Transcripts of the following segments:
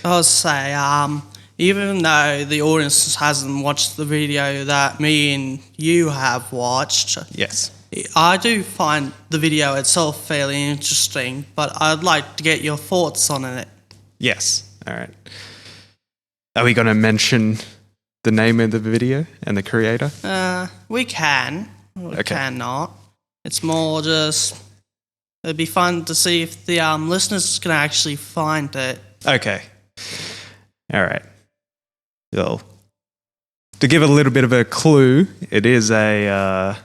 I'll say, even though the audience hasn't watched the video that me and you have watched, Yes. I do find the video itself fairly interesting, but I'd like to get your thoughts on it. Yes. All right. Are we going to mention the name of the video and the creator? We can. We Okay. cannot. It's more just... It'd be fun to see if the listeners can actually find it. Okay. All right. Well, to give a little bit of a clue, it is a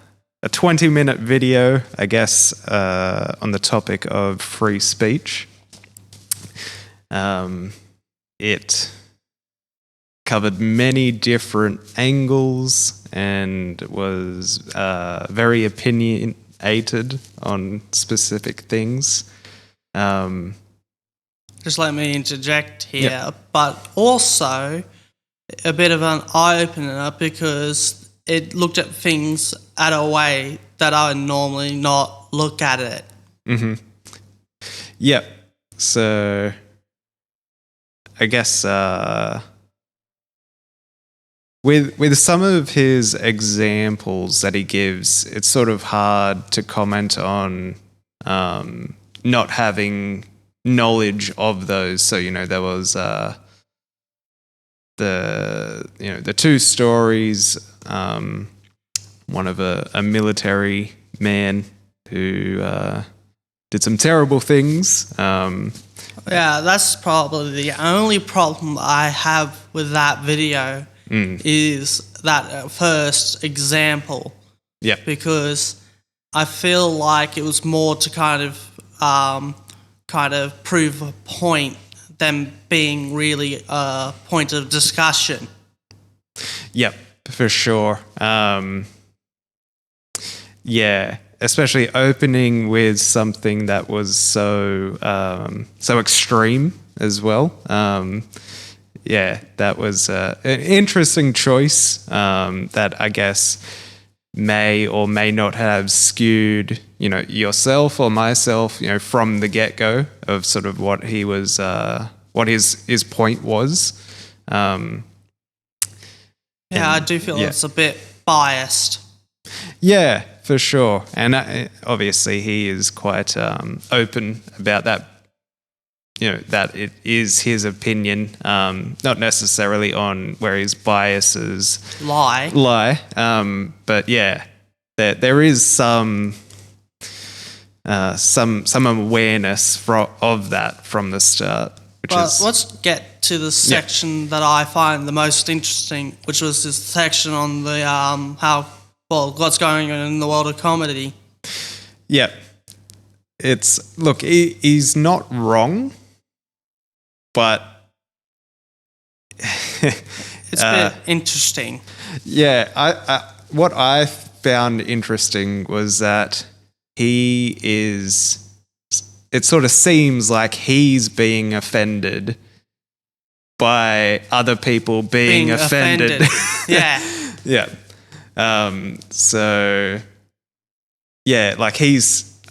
20-minute video, I guess, on the topic of free speech. It covered many different angles and was very opinionated on specific things. Just let me interject here, Yep. but also a bit of an eye-opener because it looked at things at a way that I would normally not look at it. Mm-hmm. Yep. So I guess with some of his examples that he gives, it's sort of hard to comment on not having knowledge of those. So, there was the two stories, one of a military man who did some terrible things. Yeah, that's probably the only problem I have with that video is that first example. Yeah. Because I feel like it was more to kind of prove a point than being really a point of discussion. Yep, for sure. Yeah, especially opening with something that was so extreme as well. Yeah, that was an interesting choice that I guess may or may not have skewed, yourself or myself, from the get-go of sort of what he was, what his point was. I do feel it's a bit biased. Yeah, for sure. And obviously he is quite open about that, that it is his opinion, not necessarily on where his biases lie. But yeah, there is some awareness of that from the start. Let's get to the section that I find the most interesting, which was this section on the what's going on in the world of comedy. Yeah, he's not wrong, but it's a bit interesting. Yeah, what I found interesting was that it sort of seems like he's being offended by other people being offended. Yeah. Yeah. So yeah, like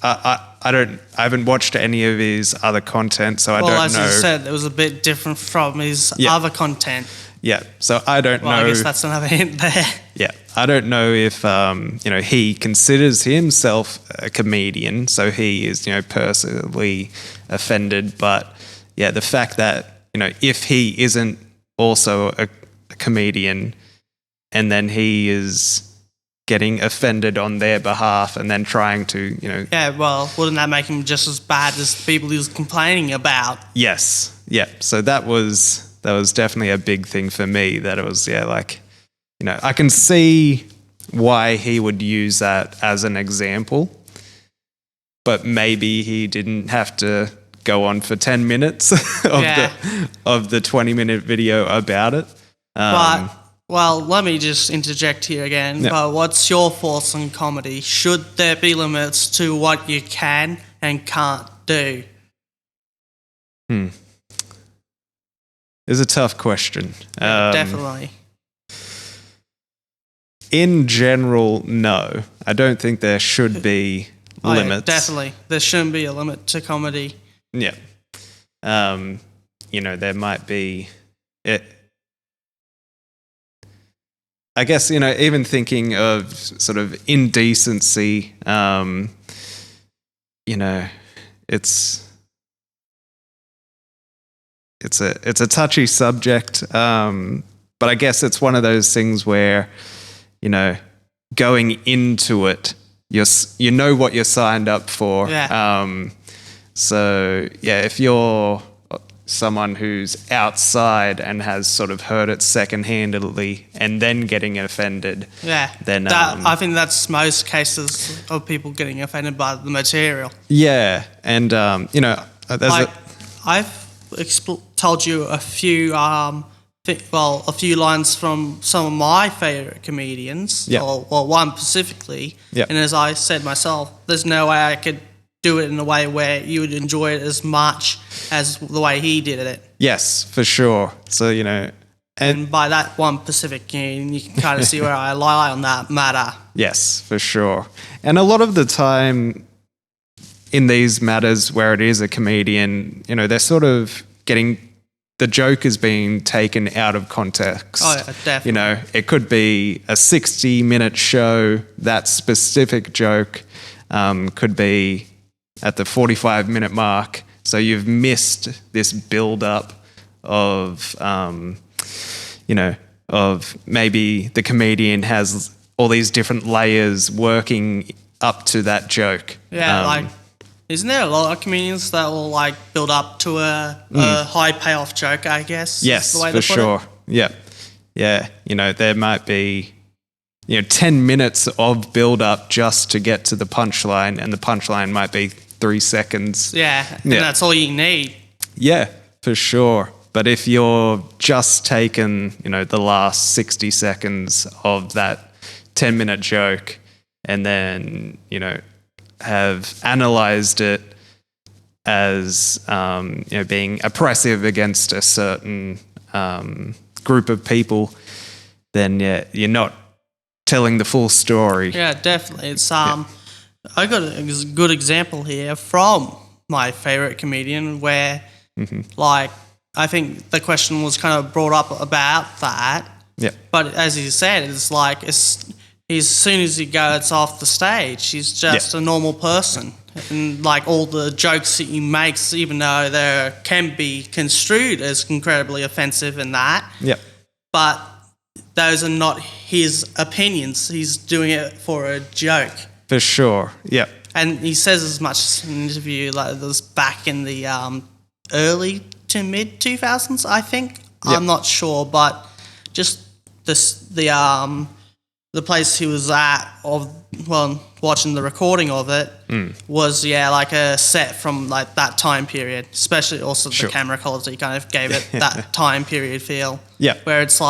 I haven't watched any of his other content, so I don't know. Well, as you said, it was a bit different from his other content. Yeah, so I don't know. I guess that's another hint there. Yeah, I don't know if he considers himself a comedian, so he is personally offended. But yeah, the fact that if he isn't also a comedian, and then he is getting offended on their behalf, and then trying to Yeah, well, wouldn't that make him just as bad as the people he was complaining about? Yes, yeah. So that was definitely a big thing for me. That it was I can see why he would use that as an example, but maybe he didn't have to go on for 10 minutes of the 20-minute video about it. Well, let me just interject here again. Yeah. But what's your thoughts on comedy? Should there be limits to what you can and can't do? It's a tough question. Definitely. In general, no. I don't think there should be limits. Yeah, definitely. There shouldn't be a limit to comedy. Yeah. there might be it. I guess, even thinking of sort of indecency, it's a touchy subject, but I guess it's one of those things where, going into it, you know what you're signed up for. Yeah. So yeah, if you're someone who's outside and has sort of heard it secondhandedly and then getting offended, then I think that's most cases of people getting offended by the material. Yeah, and there's I've told you a few lines from some of my favorite comedians, or one specifically. And as I said myself, there's no way I could do it in a way where you would enjoy it as much as the way he did it. Yes, for sure. So, and by that one specific, you can kind of see where I lie on that matter. Yes, for sure. And a lot of the time in these matters where it is a comedian, they're sort of getting, the joke is being taken out of context. Oh, yeah, definitely. It could be a 60-minute show. That specific joke could be at the 45-minute mark. So you've missed this build-up of, of maybe the comedian has all these different layers working up to that joke. Yeah, isn't there a lot of comedians that will build up to a high payoff joke, I guess? Yes, the way for sure. It? Yeah. There might be 10 minutes of build up just to get to the punchline, and the punchline might be 3 seconds. Yeah, and that's all you need. Yeah, for sure. But if you're just taking, the last 60 seconds of that 10-minute joke and then, have analyzed it as, being oppressive against a certain group of people, then, you're not telling the full story. Yeah, definitely. It's I got a good example here from my favorite comedian where, I think the question was kind of brought up about that. Yeah. But as you said, it's as soon as he gets off the stage, he's just a normal person. And all the jokes that he makes, even though they can be construed as incredibly offensive in that, but those are not his opinions. He's doing it for a joke. For sure, yeah. And he says as much in an interview this back in the early to mid 2000s, I think. I'm not sure, but just the place he was at watching the recording of it was a set from that time period, especially also the camera quality kind of gave it that time period feel. Yeah. Where it's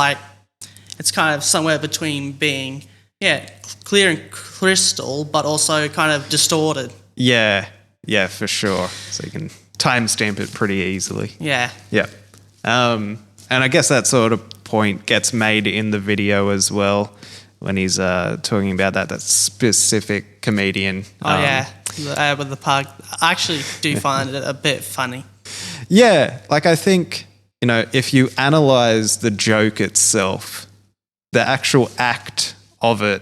it's kind of somewhere between being clear and crystal, but also kind of distorted. Yeah, for sure. So you can timestamp it pretty easily. Yeah. Yeah. And I guess that sort of point gets made in the video as well when he's talking about that specific comedian. The ad with the pug. I actually do find it a bit funny. Yeah, I think, if you analyze the joke itself, the actual act of it,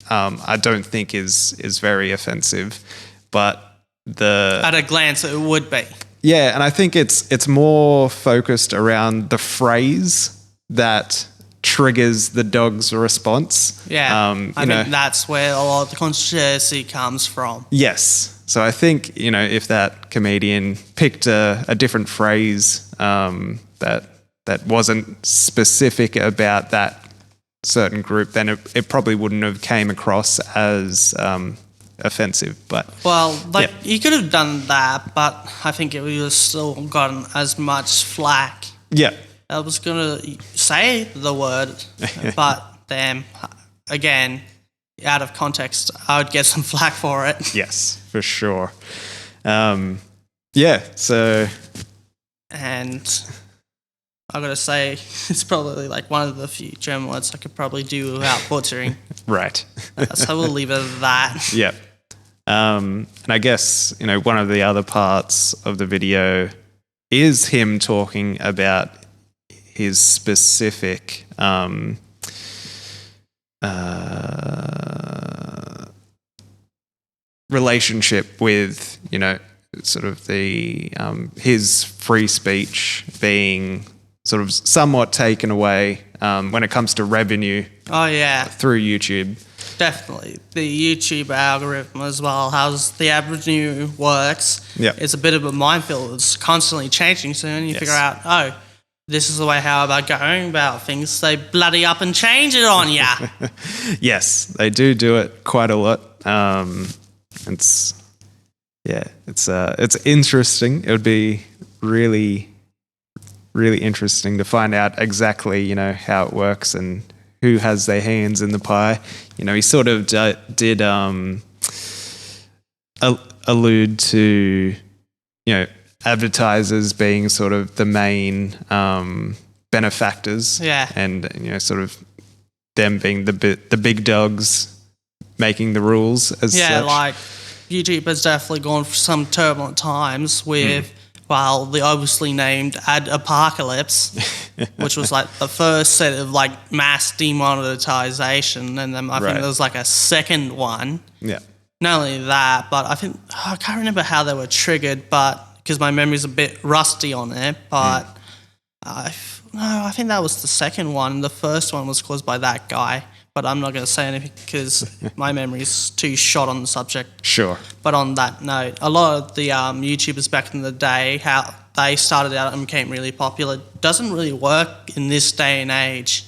I don't think is very offensive, but at a glance it would be. Yeah, and I think it's more focused around the phrase that triggers the dog's response. Yeah, I think that's where a lot of the controversy comes from. Yes. So I think, if that comedian picked a different phrase that wasn't specific about that certain group, then it probably wouldn't have came across as offensive. But he could have done that, but I think it would have still gotten as much flack. Yeah. I was going to say the word, but then, again, out of context, I would get some flack for it. Yes, for sure. So... And I got to say, it's probably one of the few German words I could probably do without butchering. Right. So we'll leave it at that. Yeah. And I guess, one of the other parts of the video is him talking about his specific relationship with, sort of the his free speech being sort of somewhat taken away when it comes to revenue. Oh yeah, through YouTube. Definitely. The YouTube algorithm as well, how the avenue works. Yeah. It's a bit of a minefield. It's constantly changing. So when you figure out, this is the way how about going about things, they bloody up and change it on ya. Yes, they do it quite a lot. It's interesting. It would be really, really interesting to find out exactly, how it works and who has their hands in the pie. He sort of did allude to, advertisers being sort of the main benefactors. Yeah. And, sort of them being the big dogs making the rules as such. Yeah, like YouTube has definitely gone through some turbulent times with, the obviously named ad apocalypse, which was like the first set of like mass demonetization, and then I think there was like a second one. Yeah. Not only that, but I can't remember how they were triggered, but because my memory's a bit rusty on it, but I think that was the second one. The first one was caused by that guy, but I'm not going to say anything because my memory's too shot on the subject. Sure. But on that note, a lot of the YouTubers back in the day, how they started out and became really popular, doesn't really work in this day and age.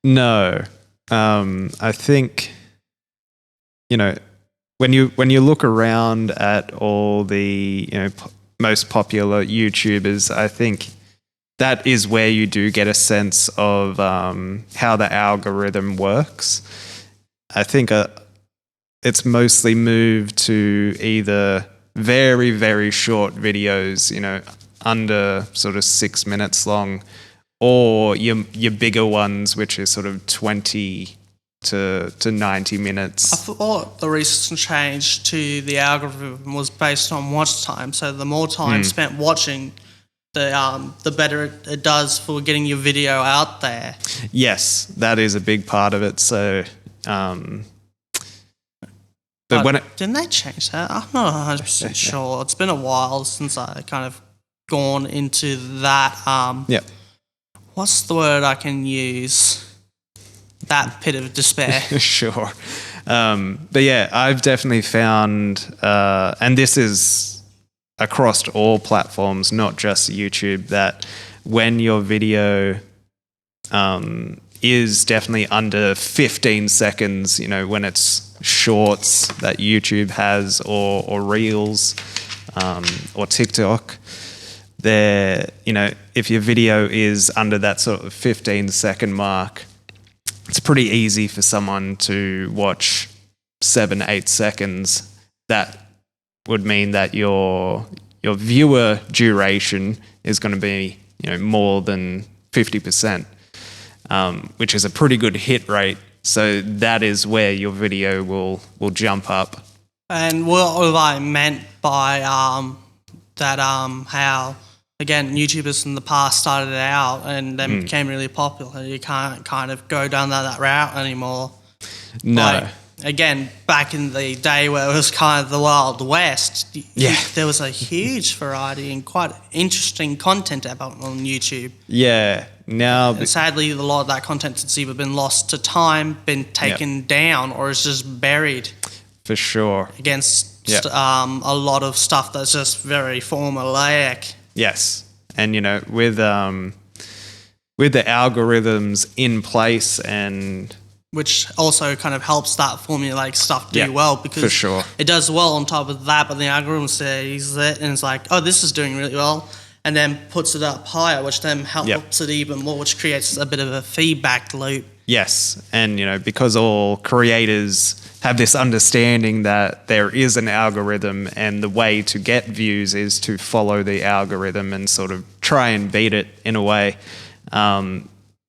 No. I think, when you look around at all the, most popular YouTubers, I think that is where you do get a sense of how the algorithm works. I think it's mostly moved to either very, very short videos, under sort of 6 minutes long, or your bigger ones, which is sort of 20 to 90 minutes. I thought the recent change to the algorithm was based on watch time. So the more time spent watching, the better it does for getting your video out there. Yes, that is a big part of it. So, but when didn't they change that? I'm not 100% sure. It's been a while since I kind of gone into that. What's the word I can use? That pit of despair. Sure. But yeah, I've definitely found, and this is across all platforms, not just YouTube, that when your video is definitely under 15 seconds, when it's shorts that YouTube has or Reels or TikTok, if your video is under that sort of 15-second mark, it's pretty easy for someone to watch 7-8 seconds. That would mean that your viewer duration is going to be more than 50%, which is a pretty good hit rate. So that is where your video will jump up. And what I meant by that how again YouTubers in the past started out and then became really popular. You can't kind of go down that route anymore. No. Again, back in the day where it was kind of the Wild West, there was a huge variety and quite interesting content about on YouTube. Yeah. Now, and sadly, a lot of that content has either been lost to time, been taken down, or is just buried. For sure. Against a lot of stuff that's just very formulaic. Yes. And, with the algorithms in place and... which also kind of helps that formulaic stuff do well because for sure. It does well on top of that, but the algorithm sees it and it's like, oh, this is doing really well, and then puts it up higher, which then helps it even more, which creates a bit of a feedback loop. Yes, and because all creators have this understanding that there is an algorithm and the way to get views is to follow the algorithm and sort of try and beat it in a way.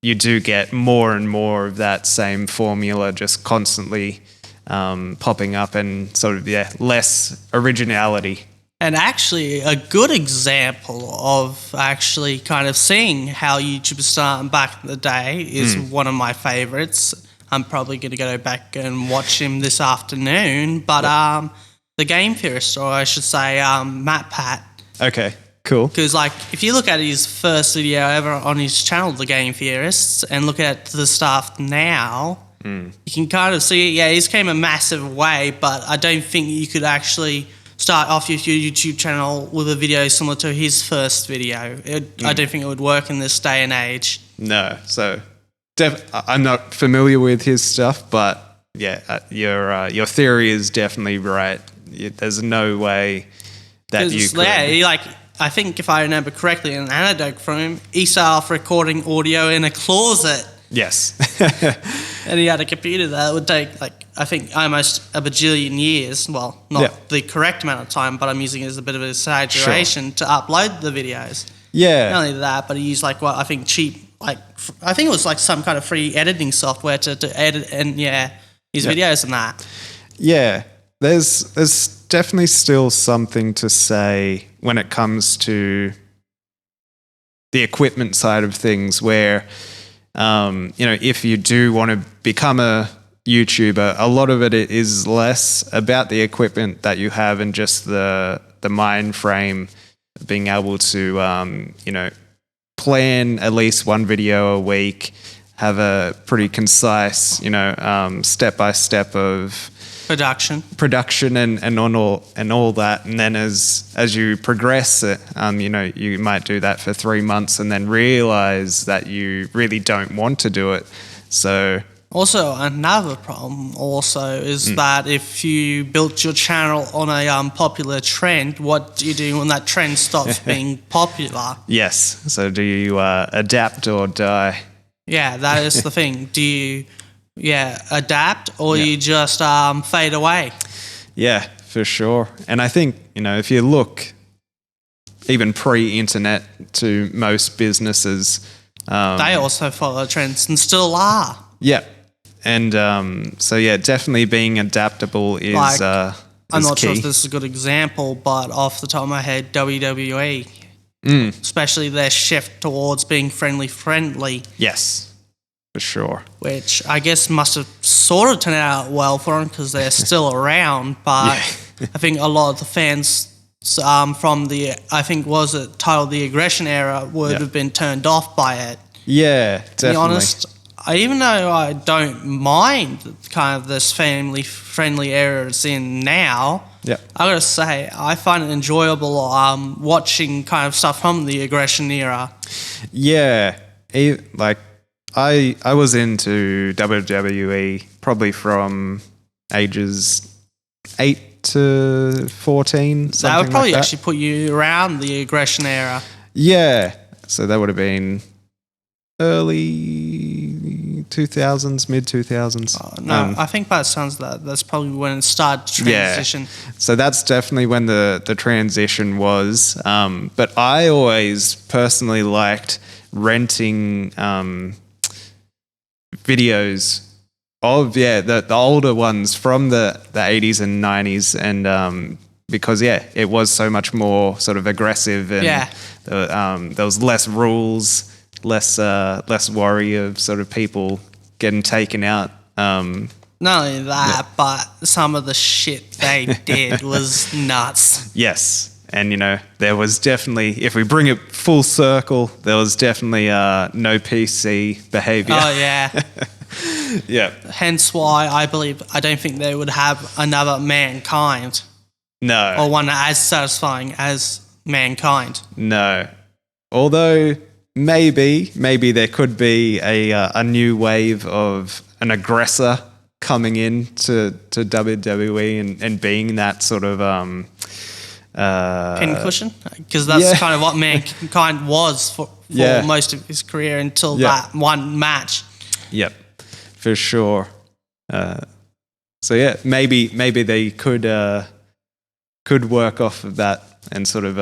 You do get more and more of that same formula just constantly popping up and sort of, less originality And actually, a good example of actually kind of seeing how YouTube started back in the day is one of my favourites. I'm probably going to go back and watch him this afternoon. But the Game Theorist, or I should say Matt Pat. Okay, cool. Because, like, if you look at his first video ever on his channel, The Game Theorists, and look at the stuff now, you can kind of see, yeah, he's came a massive way, but I don't think you could actually start off your YouTube channel with a video similar to his first video. I don't think it would work in this day and age. No, so I'm not familiar with his stuff, but yeah, your theory is definitely right. There's no way that you could. Yeah, I think if I remember correctly, an anecdote from him, he started off recording audio in a closet. Yes. And he had a computer that would take, I think almost a bajillion years. Well, not the correct amount of time, but I'm using it as a bit of an exaggeration to upload the videos. Yeah. Not only that, but he used cheap, I think it was some kind of free editing software to edit his videos and that. Yeah. There's definitely still something to say when it comes to the equipment side of things where, if you do want to become a YouTuber, a lot of it is less about the equipment that you have and just the mind frame of being able to, plan at least one video a week, have a pretty concise, step-by-step of production and all that, and then as you progress it, you might do that for 3 months and then realize that you really don't want to do it. So also another problem is that if you built your channel on a popular trend, what do you do when that trend stops being popular? Yes. So do you adapt or die? Yeah, that is the thing. Do you adapt or you just fade away? Yeah, for sure. And I think, if you look even pre-internet to most businesses, they also follow trends and still are. Yeah. And definitely being adaptable is I'm not key. sure if this is a good example, but off the top of my head, WWE, especially their shift towards being friendly. Yes, for sure. Which I guess must have sort of turned out well for them because they're still around, but I think a lot of the fans from titled The Aggression Era would have been turned off by it. Yeah, definitely. To be honest, even though I don't mind kind of this family-friendly era it's in now, I gotta say, I find it enjoyable watching kind of stuff from the aggression era. Yeah, I was into WWE probably from ages 8 to 14. That would probably actually put you around the aggression era. Yeah, so that would have been early 2000s, mid 2000s. No, I think by the sounds of that's probably when it started to transition. Yeah. So that's definitely when the transition was. But I always personally liked renting videos of the older ones from the 80s and 90s, and because it was so much more sort of aggressive, and there was less rules, less worry of sort of people getting taken out. Not only that, but some of the shit they did was nuts. Yes. And, there was definitely, if we bring it full circle, there was definitely no PC behavior. Oh, yeah. Yeah. Hence why I don't think they would have another Mankind. No. Or one as satisfying as Mankind. No. Although maybe there could be a new wave of an aggressor coming in to WWE and being that sort of pincushion, because that's kind of what Mankind was for most of his career until that one match. Yep, for sure. So maybe they could work off of that and sort of.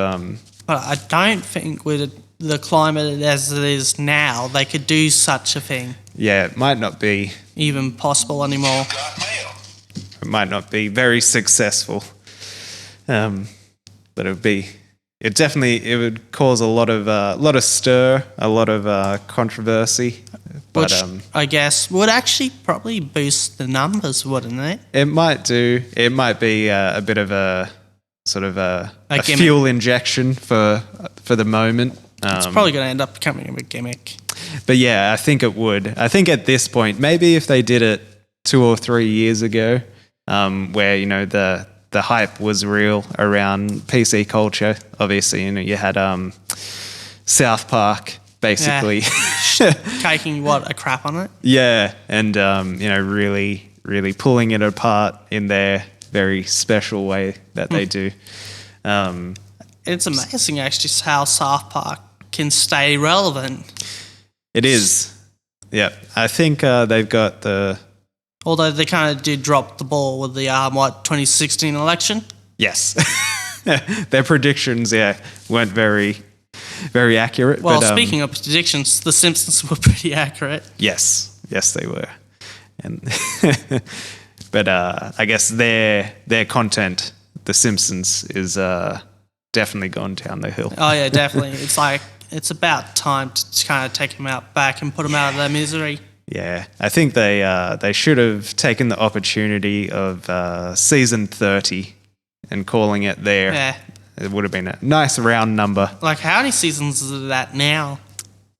But I don't think with the climate as it is now, they could do such a thing. Yeah, it might not be even possible anymore. It might not be very successful. but it would cause a lot of stir, a lot of controversy. But, which I guess would actually probably boost the numbers, wouldn't it? It might do. It might be a bit of a sort of a fuel injection for the moment. It's probably going to end up becoming a gimmick. But yeah, I think it would. I think at this point, maybe if they did it 2 or 3 years ago, where the hype was real around PC culture. Obviously, you had South Park basically taking a crap on it. Yeah, and really, really pulling it apart in their very special way that they do. It's amazing actually how South Park can stay relevant. It is. Yeah, I think they've got the. Although they kind of did drop the ball with the 2016 election. Yes, their predictions weren't very, very accurate. Well, speaking of predictions, The Simpsons were pretty accurate. Yes, they were, and but I guess their content, The Simpsons, is definitely gone down the hill. Oh yeah, definitely. It's like it's about time to kind of take them out back and put them out of their misery. Yeah, I think they should have taken the opportunity of season 30 and calling it there. Yeah. It would have been a nice round number. Like, how many seasons is that now?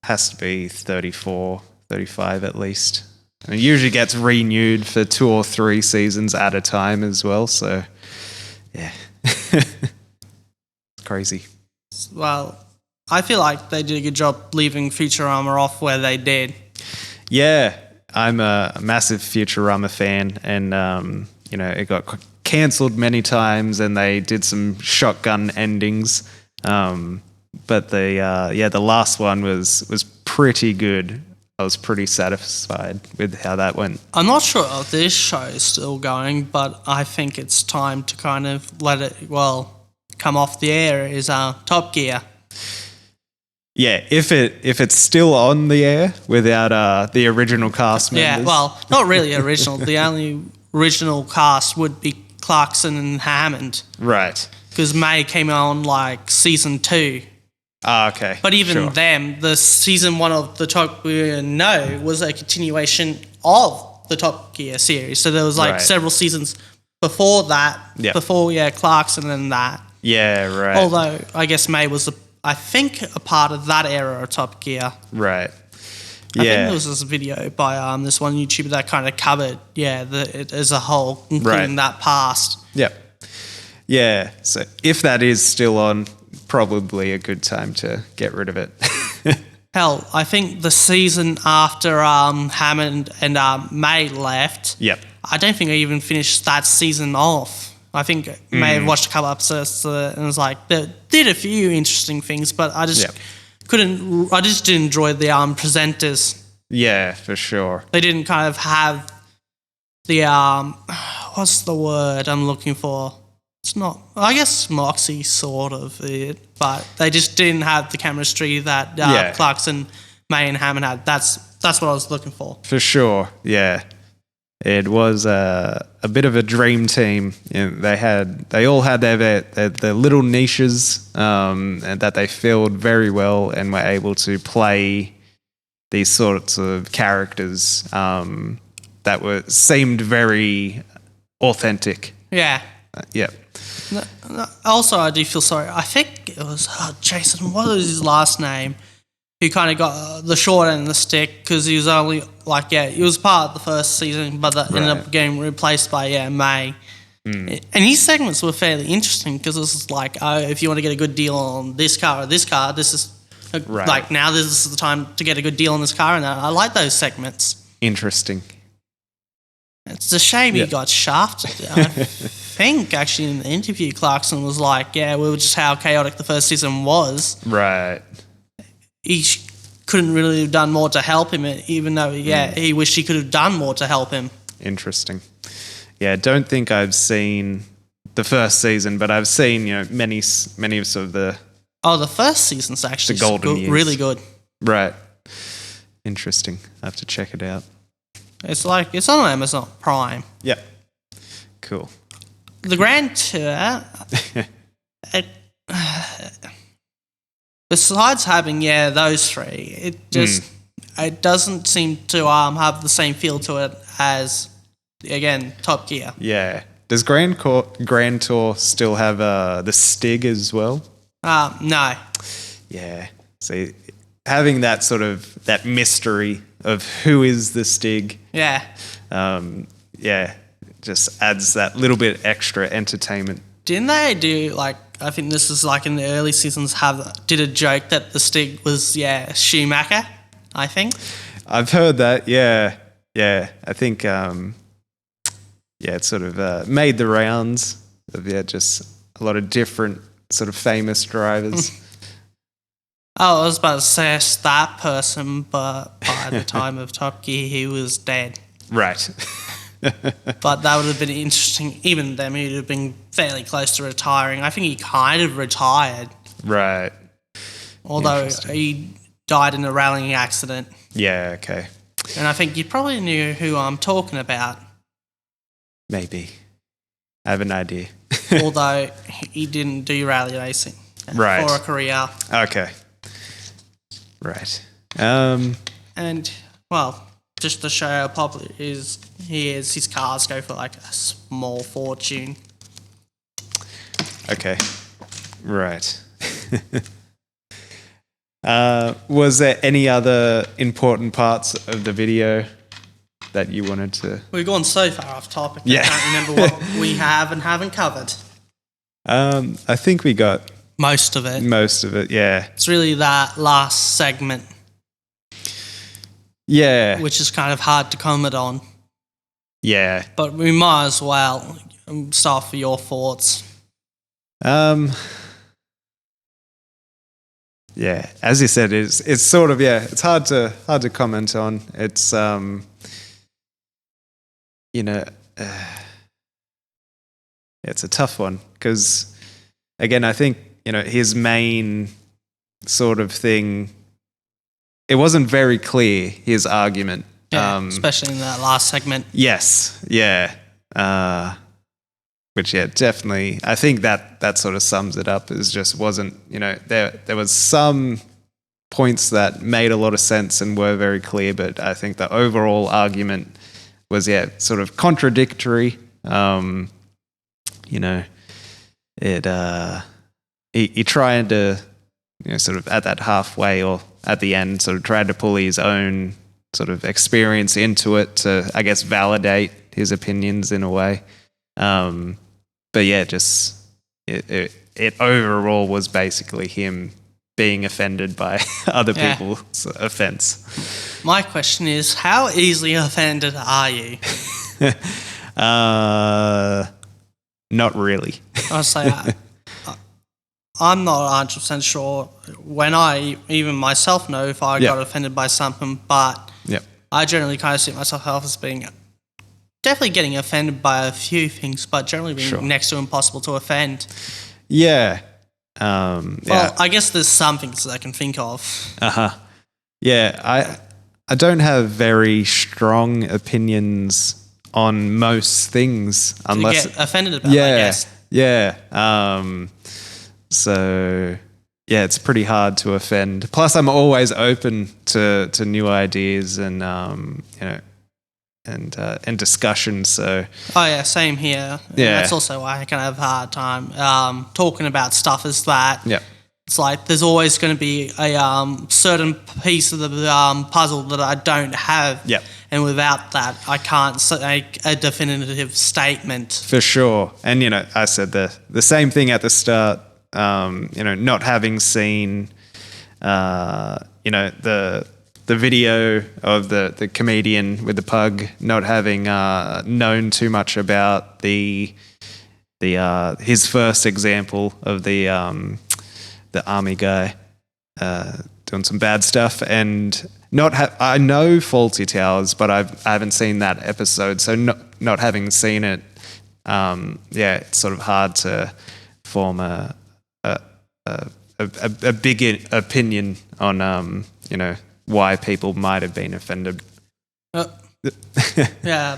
Has to be 34, 35 at least. And it usually gets renewed for 2 or 3 seasons at a time as well, so yeah. It's crazy. Well, I feel like they did a good job leaving Futurama off where they did. Yeah, I'm a massive Futurama fan, and it got cancelled many times, and they did some shotgun endings. But the last one was pretty good. I was pretty satisfied with how that went. I'm not sure if this show is still going, but I think it's time to kind of let it come off the air. Is Top Gear. Yeah, if it's still on the air without the original cast members. Yeah, well, not really original. The only original cast would be Clarkson and Hammond. Right. Because May came on like season 2. Ah, okay. But even them, the season 1 of the Top Gear was a continuation of the Top Gear series. So there was several seasons before that. Yep. Before Clarkson and that. Yeah, right. Although I guess May was I think a part of that era of Top Gear. Right. I think there was this video by this one YouTuber that kind of covered, it as a whole, including that past. Yep. Yeah. So if that is still on, probably a good time to get rid of it. Hell, I think the season after Hammond and May left, yep. I don't think I even finished that season off. I think I may have watched a couple episodes and it was like, they did a few interesting things, but I just didn't enjoy the presenters. Yeah, for sure. They didn't kind of have the, what's the word I'm looking for? It's not, I guess Moxie sort of it, but they just didn't have the chemistry that Clarkson, May and Hammond had. That's what I was looking for. For sure, yeah. It was a bit of a dream team. They all had their little niches and that they filled very well and were able to play these sorts of characters that seemed very authentic. Yeah. Yeah. Also, I do feel sorry. I think it was Jason. What was his last name? Who kind of got the short end of the stick because he was only he was part of the first season, but that ended up getting replaced by May. And his segments were fairly interesting because it was like, if you want to get a good deal on this car or this car, this is now this is the time to get a good deal on this car, and I like those segments. Interesting. It's a shame he got shafted. I think actually in the interview, Clarkson was like, we were just how chaotic the first season was. Right. He couldn't really have done more to help him, even though, he wished he could have done more to help him. Interesting. Yeah, I don't think I've seen the first season, but I've seen, many of sort of the... Oh, the first season's actually the golden years. Really good. Right. Interesting. I have to check it out. It's on Amazon Prime. Yeah. Cool. The Grand Tour, it besides having those three, it doesn't seem to have the same feel to it as again Top Gear. Yeah. Does Grand Tour still have the Stig as well? No. Yeah. So having that sort of that mystery of who is the Stig. Yeah. Just adds that little bit extra entertainment. Didn't they do I think this is in the early seasons did a joke that the Stig was Schumacher, I think. I've heard that, yeah. I think it sort of made the rounds of just a lot of different sort of famous drivers. Oh, I was about to say that person, but by the time of Top Gear, he was dead. Right. But that would have been interesting. Even then, he would have been fairly close to retiring. I think he kind of retired. Right. Although he died in a rallying accident. Yeah, okay. And I think you probably knew who I'm talking about. Maybe. I have an idea. Although he didn't do rally racing right. for a career. Okay. Right. And, well, just to show how popular he is, his cars go for a small fortune. Okay. Right. Was there any other important parts of the video that you wanted to... We've gone so far off topic. Yeah. I can't remember what we have and haven't covered. I think we got... Most of it, yeah. It's really that last segment. Yeah. Which is kind of hard to comment on. Yeah. But we might as well start for your thoughts. Yeah, as you said, it's sort of it's hard to comment on. It's it's a tough one because again, I think his main sort of thing. It wasn't very clear his argument, especially in that last segment. Yes, yeah. Which definitely. I think that sort of sums it up. It just wasn't, there was some points that made a lot of sense and were very clear, but I think the overall argument was sort of contradictory. He tried to sort of at that halfway or at the end sort of tried to pull his own sort of experience into it to, I guess, validate his opinions in a way. But just it overall was basically him being offended by other people's offense. My question is, how easily offended are you? Not really. I'll say I'm not 100% sure when I even myself know if I got offended by something, but I generally kind of see myself as being definitely getting offended by a few things, but generally being next to impossible to offend. Yeah. Well, I guess there's some things that I can think of. Yeah, I don't have very strong opinions on most things unless you get offended about it, I guess. Yeah. So it's pretty hard to offend. Plus, I'm always open to new ideas and and discussion. So same here. Yeah, that's also why I kind of have a hard time talking about stuff as that. Yeah, it's like there's always going to be a certain piece of the puzzle that I don't have. Yeah, and without that, I can't make a definitive statement. For sure. And I said the same thing at the start. Not having seen, the video of the comedian with the pug, not having known too much about his first example of the army guy doing some bad stuff, and I know Faulty Towers, but I haven't seen that episode, so not having seen it, it's sort of hard to form a big opinion on why people might have been offended. A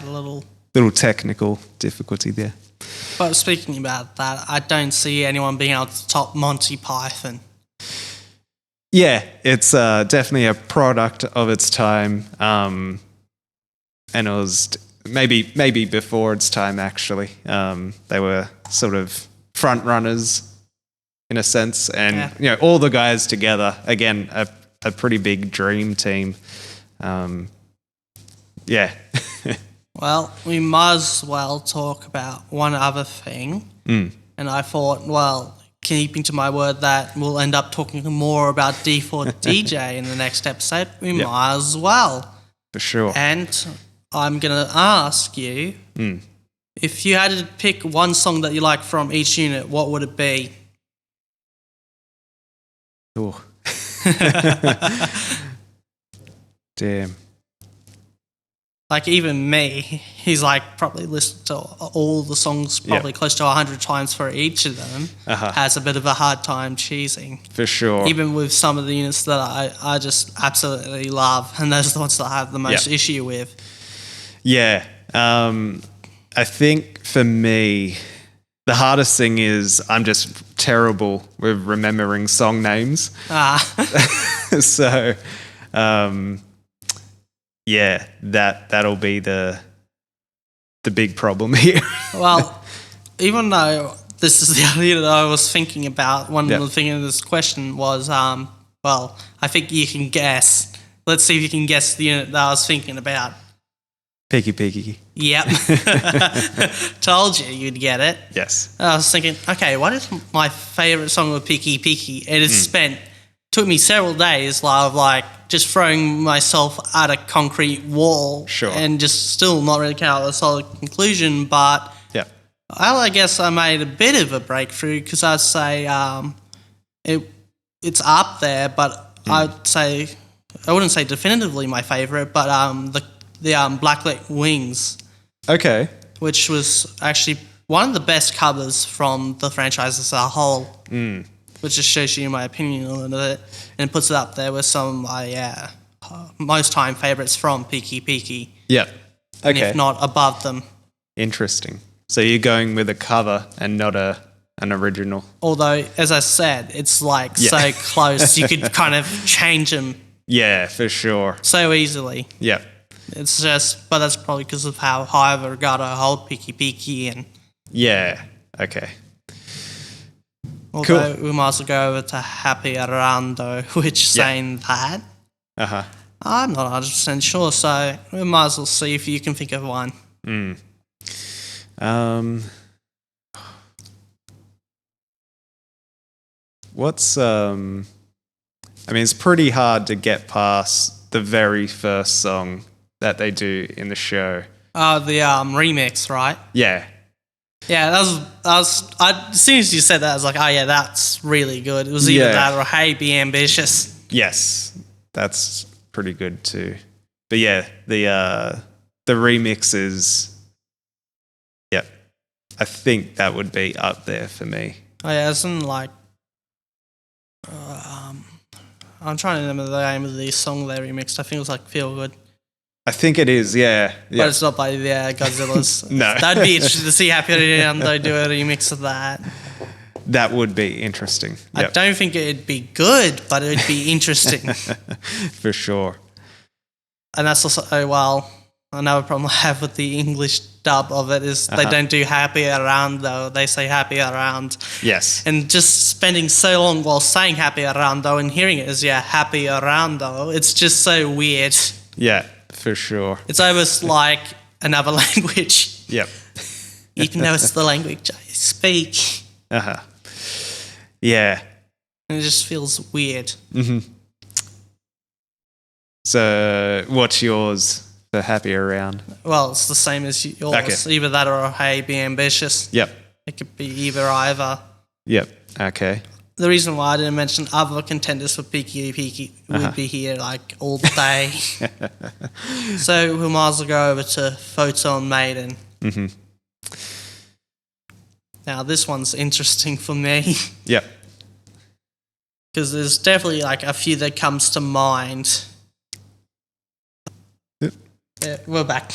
little technical difficulty there. But speaking about that, I don't see anyone being able to top Monty Python. Yeah, it's definitely a product of its time, and it was maybe before its time. Actually, they were sort of front runners in a sense, and all the guys together again, a pretty big dream team. Yeah. Well, we might as well talk about one other thing. And I thought, well, keeping to my word that we'll end up talking more about D4 DJ in the next episode, we might as well. For sure. And I'm going to ask you, if you had to pick one song that you like from each unit, what would it be? Oh. Damn. Like, even me, he's like probably listened to all the songs probably close to 100 times for each of them. Has a bit of a hard time choosing. For sure. Even with some of the units that I just absolutely love, and those are the ones that I have the most issue with. Yeah. I think for me, the hardest thing is I'm just terrible with remembering song names. So, yeah, that'll be the big problem here. Well, even though this is the idea that I was thinking about, one of the things in this question was, well, I think you can guess. Let's see if you can guess the unit that I was thinking about. Peaky. Yep. Told you you'd get it. Yes. I was thinking, okay, what is my favourite song of Peaky? And it took me several days of like just throwing myself at a concrete wall and just still not really coming out with a solid conclusion. But I guess I made a bit of a breakthrough because I'd say it's up there, but I'd say, I wouldn't say definitively my favourite, but the Blacklit Wings. Okay. Which was actually one of the best covers from the franchise as a whole. Which just shows you my opinion on it, and puts it up there with some of my most time favourites from Peaky. Yep. Okay. If not above them. Interesting. So you're going with a cover and not an original. Although, as I said, it's like so close, you could kind of change them. Yeah, for sure. So easily. Yep. It's just, but that's probably because of how high of a regard I hold Peaky and. Yeah. Okay. Although we might as well go over to Happy Arando, which saying that. I'm not 100% sure, so we might as well see if you can think of one. What's I mean, it's pretty hard to get past the very first song that they do in the show. The remix, right? Yeah. Yeah, as soon as you said that, I was like, oh yeah, that's really good. It was either that or Hey, Be Ambitious. Yes, that's pretty good too. But yeah, the remix is, I think that would be up there for me. Oh yeah, isn't like, I'm trying to remember the name of the song they remixed. I think it was like Feel Good. I think it is, yeah. But it's not by the Godzillas. No. That'd be interesting to see Happy Arando do a remix of that. That would be interesting. Yep. I don't think it'd be good, but it would be interesting. For sure. And that's also, another problem I have with the English dub of it is they don't do Happy Arando. They say Happy Around. Yes. And just spending so long while saying Happy Arando and hearing it as, Happy Arando, it's just so weird. Yeah. For sure. It's almost like another language. Yep. Even though it's the language I speak. Yeah. And it just feels weird. So, what's yours for Happy Around? Well, it's the same as yours. Okay. Either that or Hey, Be Ambitious. Yep. It could be either. Yep. Okay. The reason why I didn't mention other contenders for Peaky would be here like all day. So we might as well go over to Photon Maiden. Now this one's interesting for me. Yep. Because there's definitely like a few that comes to mind. Yep. Yeah, we're back.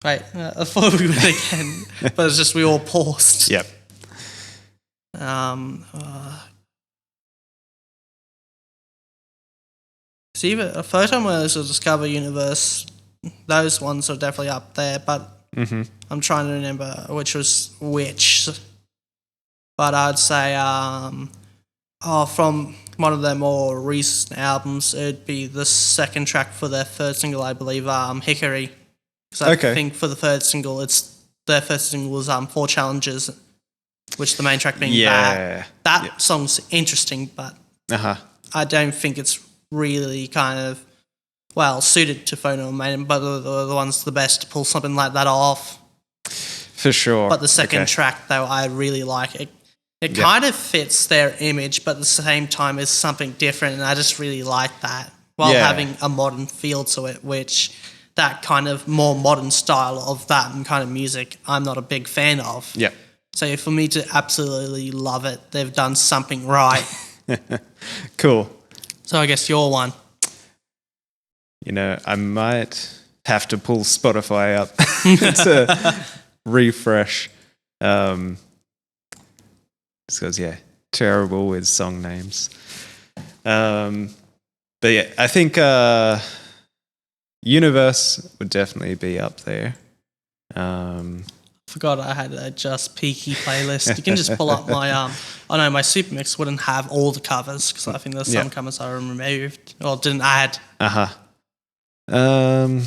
Wait, I thought we went again, but it's just we all paused. Yep. It's either a Photon Murders or Discover Universe. Those ones are definitely up there, but I'm trying to remember which was which. But I'd say, from one of their more recent albums, it'd be the second track for their third single, I believe, Hickory. Because I think for the third single, their first single was 4 Challenges, which the main track being that song's interesting, but I don't think it's really kind of suited to Photo Maiden, but the one's the best to pull something like that off. For sure. But the second track, though, I really like it. It kind of fits their image, but at the same time is something different, and I just really like that while having a modern feel to it, which that kind of more modern style of that kind of music I'm not a big fan of. Yeah. So for me to absolutely love it, they've done something right. Cool. So I guess your one. You know, I might have to pull Spotify up to refresh. Because, terrible with song names. But yeah, I think Universe would definitely be up there. Forgot I had a Just Peaky playlist. You can just pull up my my Supermix wouldn't have all the covers because I think there's some covers I removed or didn't add. You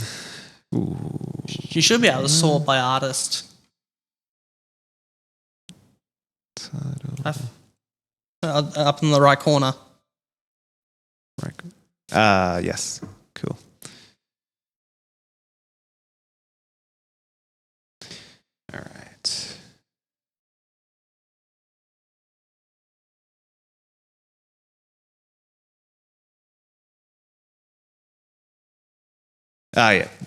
should be able to sort by artist. Up in the right corner. Yes. Cool. All right.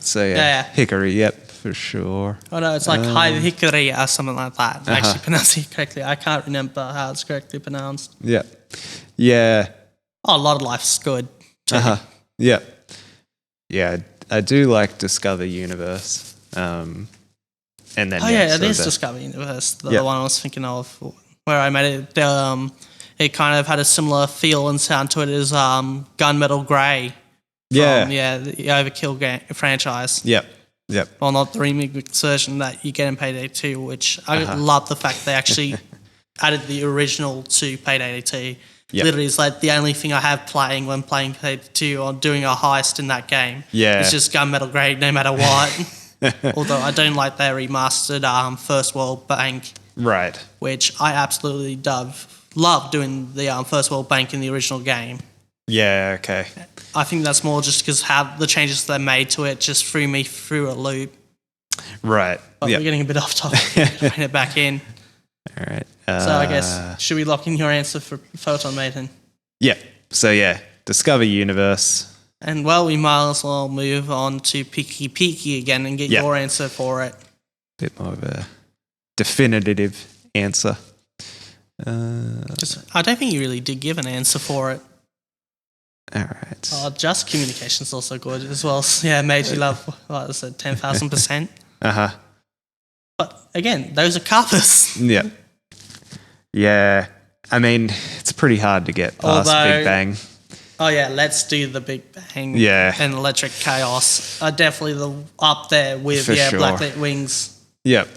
So Hickory, yep, for sure. Oh no, it's like High Hickory or something like that. Actually pronounce it correctly. I can't remember how it's correctly pronounced. Yeah. Yeah. Oh, a lot of life's good. Yeah. Yeah, I do like Discover Universe. And then it is Discover Universe, the one I was thinking of, where I made it. It kind of had a similar feel and sound to it as Gunmetal Grey. The Overkill franchise. Yep. Well, not the remix version that you get in Payday 2, which I love the fact they actually added the original to Payday 2. Yep. Literally, it's like the only thing I have playing when playing Payday 2 or doing a heist in that game. Yeah. It's just Gunmetal Grey no matter what. Although I don't like their remastered First World Bank. Right. Which I absolutely love doing the First World Bank in the original game. Yeah, okay. I think that's more just because how the changes they made to it just threw me through a loop. Right. But we're getting a bit off topic. Bring it back in. All right. So I guess, should we lock in your answer for Photon Maiden? Yeah. So Discover Universe. And we might as well move on to Peaky Peaky again and get your answer for it. Bit more of a definitive answer. I don't think you really did give an answer for it. All right. Just Communication's also good as well. Yeah, Made You Love, like I said, 10,000%. But again, those are covers. Yeah. Yeah. I mean, it's pretty hard to get past Big Bang. Oh yeah, Let's Do the Big Bang. Yeah. And Electric Chaos are definitely up there with sure. Blacklit Wings. Yep.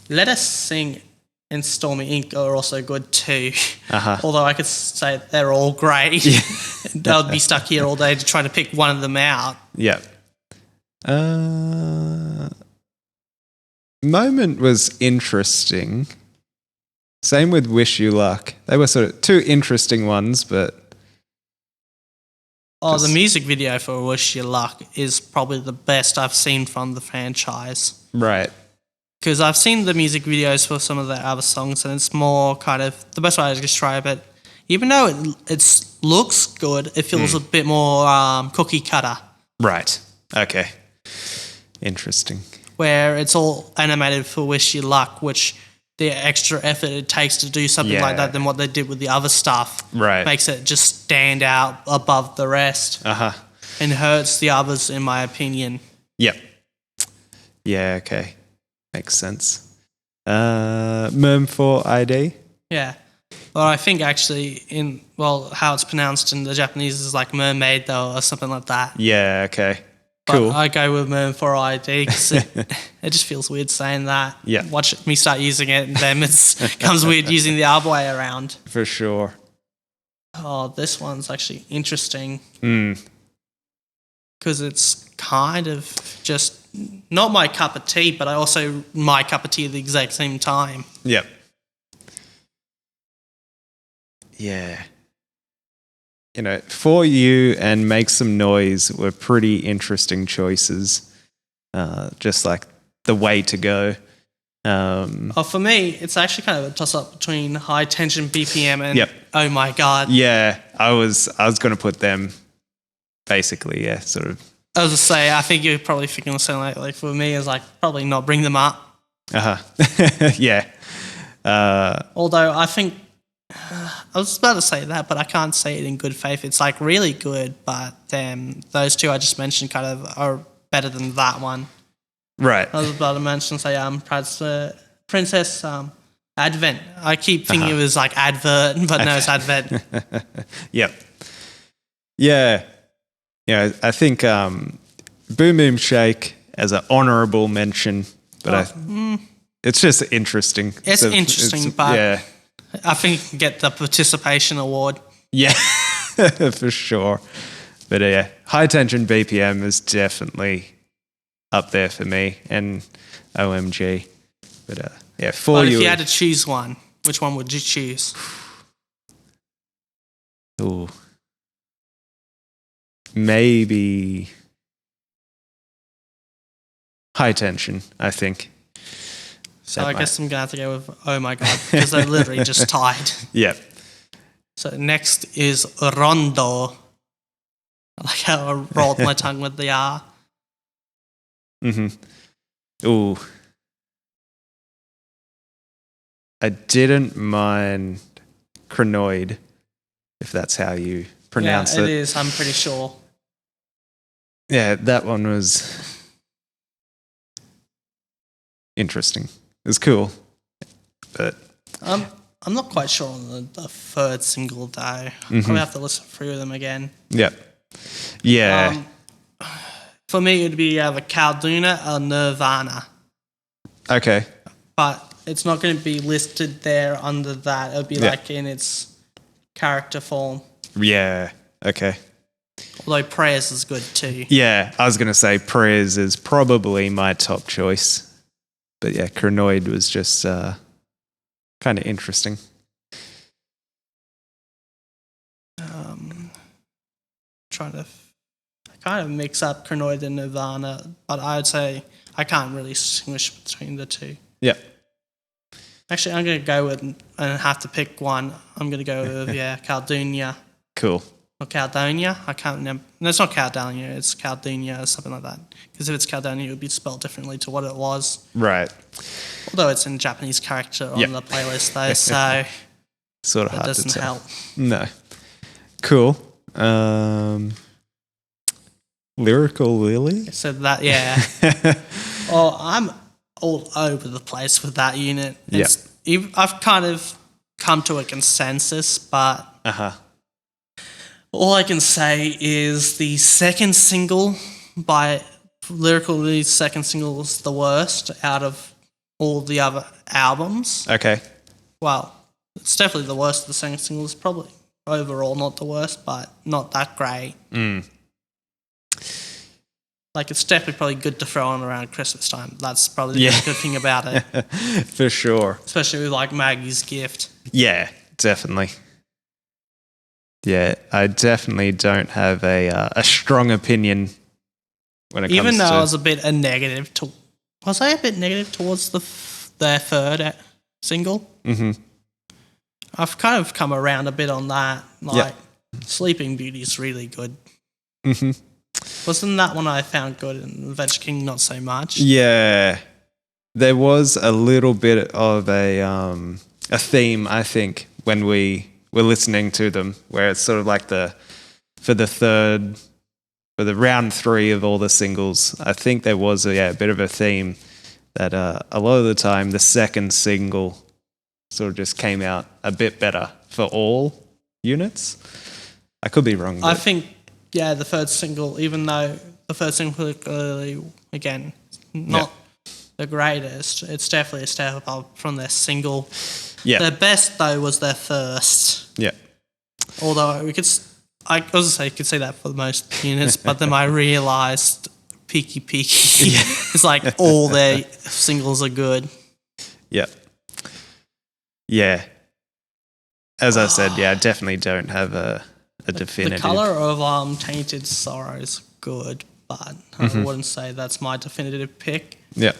Let Us Sing and Stormy Ink are also good too. Although I could say they're all great. I would be stuck here all day to try to pick one of them out. Yep. Moment was interesting. Same with Wish You Luck. They were sort of two interesting ones, but... the music video for Wish You Luck is probably the best I've seen from the franchise. Right. Because I've seen the music videos for some of the other songs, and it's more kind of the best way to describe it. Even though it looks good, it feels a bit more cookie cutter. Right. Okay. Interesting. Where it's all animated for Wish You Luck, which the extra effort it takes to do something like that than what they did with the other stuff makes it just stand out above the rest and hurts the others, in my opinion. Yep. Yeah, okay. Makes sense. Merm for ID? Yeah. Well, I think actually how it's pronounced in the Japanese is like mermaid though, or something like that. Yeah, okay. But Cool. I go with merm for ID because it just feels weird saying that. Yeah. Watch me start using it and then it comes weird using the other way around. For sure. Oh, this one's actually interesting. Mm. Because it's kind of just not my cup of tea, but also my cup of tea at the exact same time. Yep. Yeah. You know, For You and Make Some Noise were pretty interesting choices. Just like the way to go. For me, it's actually kind of a toss-up between High Tension BPM and Oh My God. Yeah, I was going to put them basically, yeah, sort of. I was to say, I think you're probably thinking the same. Like for me, it's like probably not bring them up. Yeah. Although I think I was about to say that, but I can't say it in good faith. It's like really good, but those two I just mentioned kind of are better than that one. Right. I was about to mention, say, Princess Advent. I keep thinking it was like Advert, but no, it's Advent. Yep. Yeah. Yeah, I think Boom Boom Shake as an honourable mention, but it's just interesting. It's interesting, but yeah. I think you can get the participation award. Yeah, for sure. But yeah, High Tension BPM is definitely up there for me, and OMG. But yeah, But if you had to choose one, which one would you choose? Ooh. Maybe High Tension, I think. So I guess I'm going to have to go with Oh My God, because they're literally just tied. Yep. So next is Rondo. I like how I rolled my tongue with the R. Mm-hmm. Ooh. I didn't mind Crinoid, if that's how you pronounce it. Yeah, it is, I'm pretty sure. Yeah, that one was interesting. It was cool. But I'm not quite sure on the third single though. I'll probably have to listen through them again. Yep. Yeah. For me, it would be either Calduna or Nirvana. Okay. But it's not going to be listed there under that. It would be like in its character form. Yeah. Okay. Although Prayers is good too. Yeah, I was going to say Prayers is probably my top choice. But yeah, Crinoid was just kind of interesting. I kind of mix up Crinoid and Nirvana, but I would say I can't really distinguish between the two. Yeah. Actually, I'm going to go with, and have to pick one. I'm going to go with, Caldunia. Cool. Or Caldonia. I can't remember. No, it's not Caldonia. It's Caldunia or something like that. Because if it's Caldonia, it would be spelled differently to what it was. Right. Although it's in Japanese character on the playlist, though, so sort of hard doesn't to tell. help. No. Cool. Lyrical Lily? So that, yeah. Well, I'm all over the place with that unit. I've kind of come to a consensus, but all I can say is the second single by Lyrical Lily's second single was the worst out of all the other albums. Okay. Well, it's definitely the worst of the second single. It's probably overall not the worst, but not that great. Like, it's definitely probably good to throw on around Christmas time. That's probably the good thing about it. For sure. Especially with, like, Maggie's Gift. Yeah, definitely. Yeah, I definitely don't have a strong opinion when it comes to... Even though I was a bit negative was I a bit negative towards their third single? Mm-hmm. I've kind of come around a bit on that. Like, Sleeping Beauty's really good. Mm-hmm. Wasn't that one I found good and Adventure King not so much? Yeah. There was a little bit of a theme, I think, when we were listening to them, where it's sort of like for the third for the round 3 of all the singles, I think there was a bit of a theme that a lot of the time the second single sort of just came out a bit better for all units. I could be wrong. I think, the third single, even though the third single clearly, again, not the greatest, it's definitely a step up from their single. Yeah. Their best, though, was their first. Yeah. Although I was going to say you could say that for most units, but then I realised Peaky it's like all their singles are good. Yeah. Yeah. As I said, I definitely don't have a definitive. The colour of Tainted Sorrow is good, but I wouldn't say that's my definitive pick. Yeah.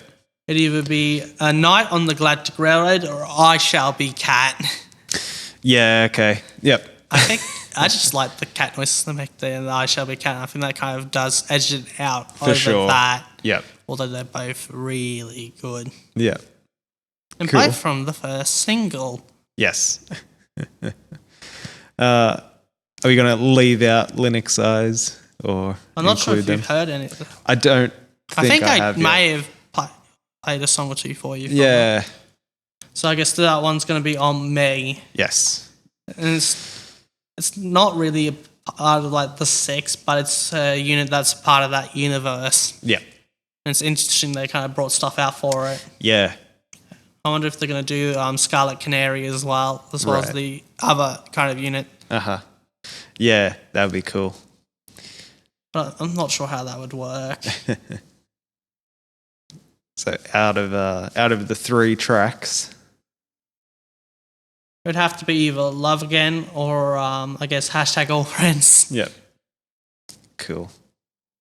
It'd either be A Night on the Galactic Railroad or I Shall Be Cat. Yeah, okay. Yep. I think I just like the cat noises they make there in the I Shall Be Cat. I think that kind of does edge it out over that. Yep. Although they're both really good. Yeah. And both from the first single. Yes. Are we going to leave out Linux Eyes or I'm not sure if them? You've heard any. I don't think I may have played a song or two for you. Yeah. So I guess that one's going to be on me. Yes. And it's not really a part of like the 6, but it's a unit that's part of that universe. Yeah. And it's interesting they kind of brought stuff out for it. Yeah. I wonder if they're going to do Scarlet Canary as well as the other kind of unit. Uh-huh. Yeah, that would be cool. But I'm not sure how that would work. So out of the 3 tracks, it would have to be either Love Again or I guess # All Friends. Yep. Cool.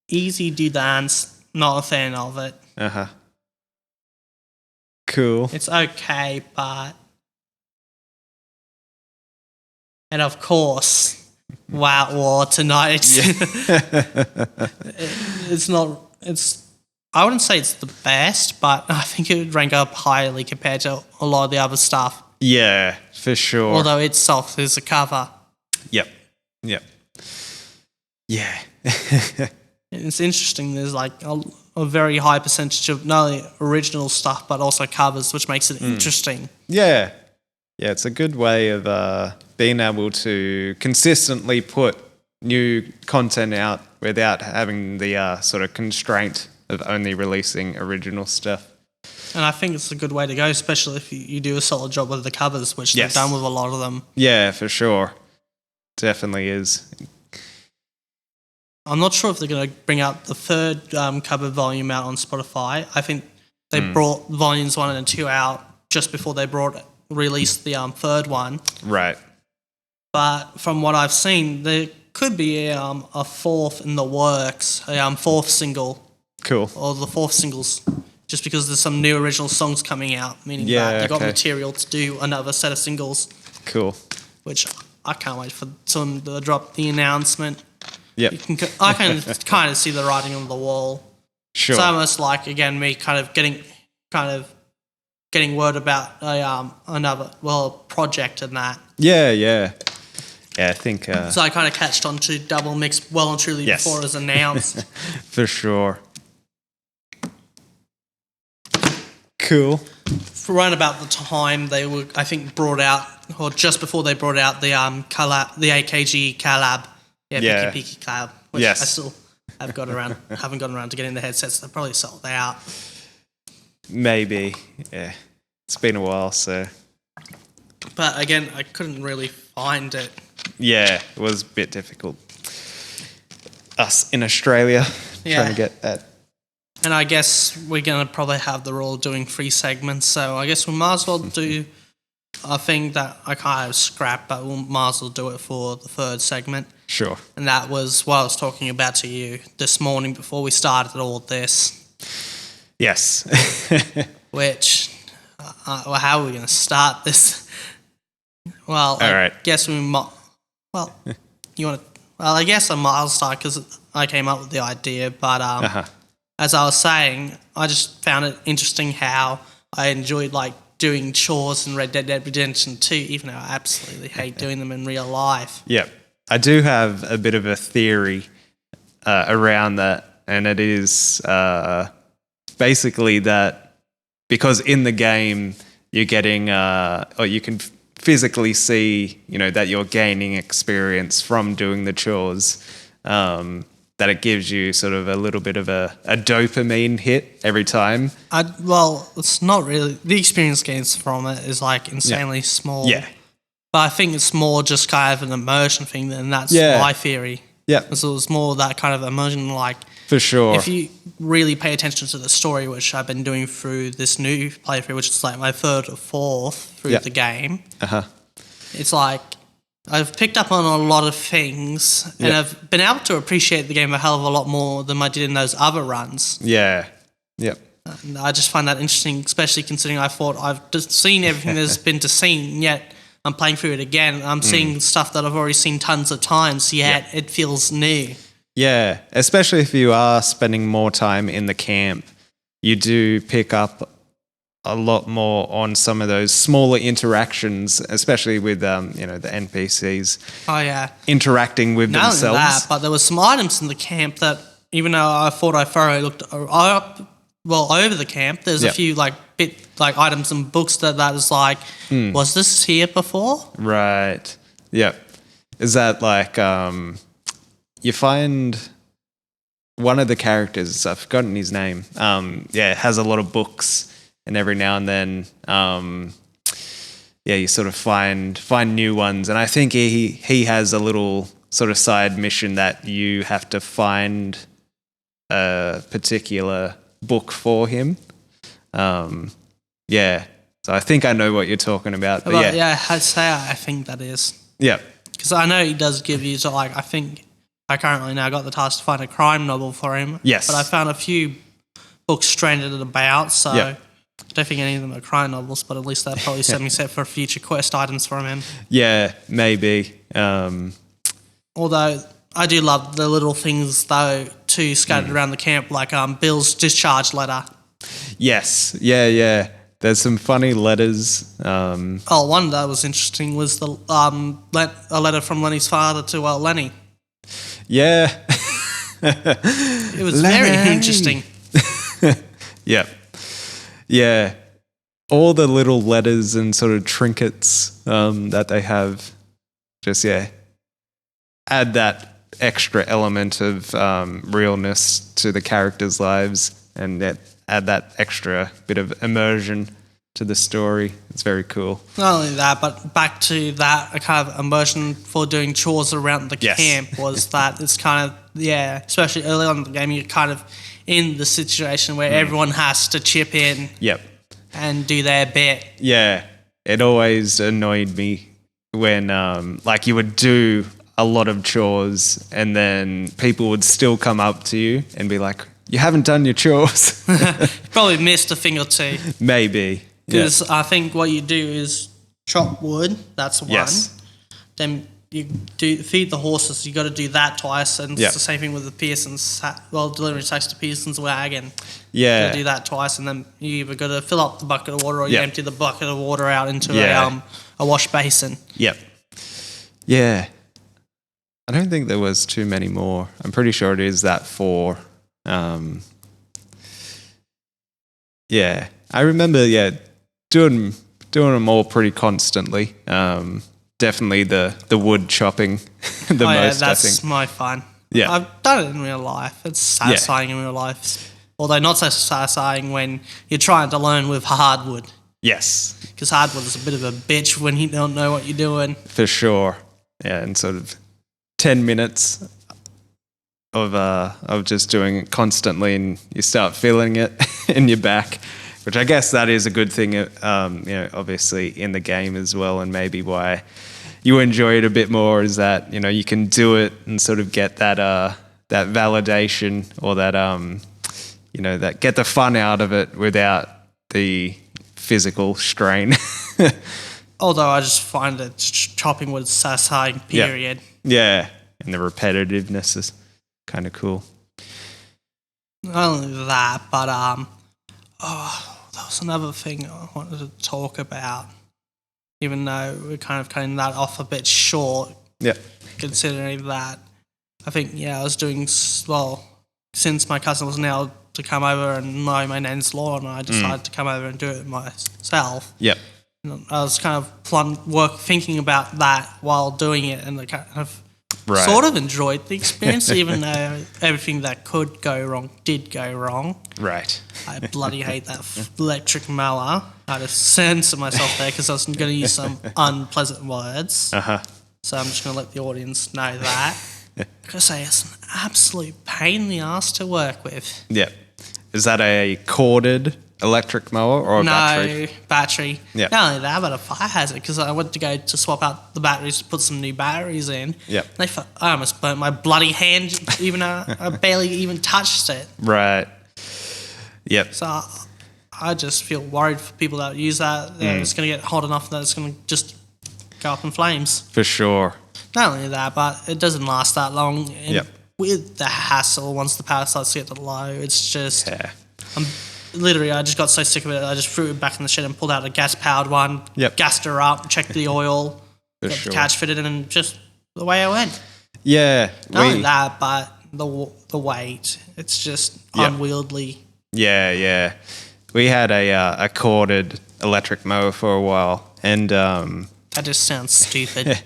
Easy Do Dance. Not a fan of it. Uh-huh. Cool. It's okay, but... And of course, Wow War Tonight. It's not... I wouldn't say it's the best, but I think it would rank up highly compared to a lot of the other stuff. Yeah, for sure. Although itself is a cover. Yep. Yeah. It's interesting. There's like a very high percentage of not only original stuff but also covers, which makes it interesting. Yeah. Yeah, it's a good way of being able to consistently put new content out without having the sort of constraint of only releasing original stuff. And I think it's a good way to go, especially if you do a solid job with the covers, which they've done with a lot of them. Yeah, for sure. Definitely is. I'm not sure if they're going to bring out the third cover volume out on Spotify. I think they brought volumes 1 and 2 out just before they released the third one. Right. But from what I've seen, there could be a fourth in the works, a fourth single. Cool. Or the fourth singles, just because there's some new original songs coming out, meaning that they got material to do another set of singles. Cool. Which I can't wait for them to drop the announcement. Yep. I can kind of see the writing on the wall. Sure. It's almost like, again, me kind of getting word about another project and that. Yeah. Yeah, I think... so I kind of catched on to Double Mix well and truly before it was announced. For sure. Cool. For around about the time they were, I think, brought out, or just before they brought out the collab, the AKG collab. Yeah. Peaky collab. Which I still haven't gotten around to getting the headsets. They're probably sold out. Maybe. Yeah. It's been a while, so... But again, I couldn't really find it. Yeah, it was a bit difficult. Us in Australia trying to get that. And I guess we're going to probably have the rule of doing 3 segments, so I guess we might as well do a thing that I kind of scrapped, but we might as well do it for the 3rd segment. Sure. And that was what I was talking about to you this morning before we started all this. Yes. Which, how are we going to start this? Well, I guess we might... Well, you want to... Well, I guess I might start because I came up with the idea, but as I was saying, I just found it interesting how I enjoyed like doing Chores and Red Dead Redemption 2, even though I absolutely hate doing them in real life. Yep. I do have a bit of a theory around that, and it is basically that because in the game you're getting, or you can physically see, that you're gaining experience from doing the chores. That it gives you sort of a little bit of a dopamine hit every time. Well, it's not really. The experience gains from it is like insanely small. Yeah. But I think it's more just kind of an immersion thing, and that's my theory. Yeah. So it's more that kind of immersion, like... For sure. If you really pay attention to the story, which I've been doing through this new playthrough, which is like my third or fourth through the game, it's like... I've picked up on a lot of things, and I've been able to appreciate the game a hell of a lot more than I did in those other runs. Yeah. Yep. And I just find that interesting, especially considering I thought I've just seen everything there's been to see, yet I'm playing through it again. And I'm seeing stuff that I've already seen tons of times, yet it feels new. Yeah, especially if you are spending more time in the camp, you do pick up a lot more on some of those smaller interactions, especially with the NPCs. Oh yeah, interacting with themselves. Not only that, but there were some items in the camp that, even though I thought I thoroughly looked over the camp, there's a few items and books that is like, was this here before? Right. Yep. Is that like you find one of the characters, I've forgotten his name. Has a lot of books. And every now and then, you sort of find new ones. And I think he has a little sort of side mission that you have to find a particular book for him. So I think I know what you're talking about. But I'd say I think that is. Yeah. Because I know he does give you, I think I currently now got the task to find a crime novel for him. Yes. But I found a few books stranded about, so... Yeah. I don't think any of them are crime novels, but at least that probably set me set for future quest items from him. Yeah, maybe. Although I do love the little things though too scattered around the camp, like Bill's discharge letter. Yes, yeah. There's some funny letters. One that was interesting was the a letter from Lenny's father to Lenny. Yeah, it was very interesting. Yeah. Yeah, all the little letters and sort of trinkets that they have, just add that extra element of realness to the characters' lives, and add that extra bit of immersion to the story. It's very cool. Not only that, but back to that, a kind of immersion for doing chores around the camp was that it's kind of, especially early on in the game, you're kind of in the situation where everyone has to chip in and do their bit. Yeah, it always annoyed me when you would do a lot of chores and then people would still come up to you and be like, you haven't done your chores. Probably missed a thing or two. Maybe. Because I think what you do is chop wood, that's one. Yes. Then you feed the horses, you got to do that twice, and it's the same thing with the Pearson's, delivering sacks to Pearson's wagon. Yeah. You got to do that twice, and then you either got to fill up the bucket of water or you empty the bucket of water out into a wash basin. Yep. Yeah. I don't think there was too many more. I'm pretty sure it is that 4. I remember, doing them all pretty constantly. Definitely the wood chopping the most, that's I think. my fun. Yeah. I've done it in real life. It's satisfying in real life. Although not so satisfying when you're trying to learn with Hardwood. Yes. Because Hardwood is a bit of a bitch when you don't know what you're doing. For sure. Yeah, and sort of 10 minutes of just doing it constantly and you start feeling it in your back. Which I guess that is a good thing, obviously in the game as well, and maybe why you enjoy it a bit more is that, you can do it and sort of get that that validation or that that get the fun out of it without the physical strain. Although I just find that chopping wood satisfying, period. Yeah, and the repetitiveness is kind of cool. Not only that, but that was another thing I wanted to talk about, even though we're kind of cutting that off a bit short. Yeah. Considering that I think, I was doing, since my cousin was now to come over and mow my nan's lawn, I decided to come over and do it myself. Yep. And I was kind of thinking about that while doing it, and I kind of sort of enjoyed the experience, even though everything that could go wrong did go wrong. Right. I bloody hate that electric mower. I had to censor myself there because I was going to use some unpleasant words. So I'm just going to let the audience know that. Because it's an absolute pain in the ass to work with. Yeah. Is that a corded electric mower or a battery? No, battery. Yeah. Not only that, but a fire hazard, because I went to go to swap out the batteries to put some new batteries in. Yep. I almost burnt my bloody hand, even though I barely even touched it. Right. Yep. So I just feel worried for people that use that. It's going to get hot enough that it's going to just go up in flames. For sure. Not only that, but it doesn't last that long. And Yep. with the hassle, once the power starts to get low, it's just... Yeah. I just got so sick of it, I just threw it back in the shed and pulled out a gas-powered one, Yep. gassed her up, checked the oil, got the catch fitted, and just the way I went. Yeah. Not only that, but the weight, it's just unwieldy. Yeah. We had a corded electric mower for a while, and That just sounds stupid.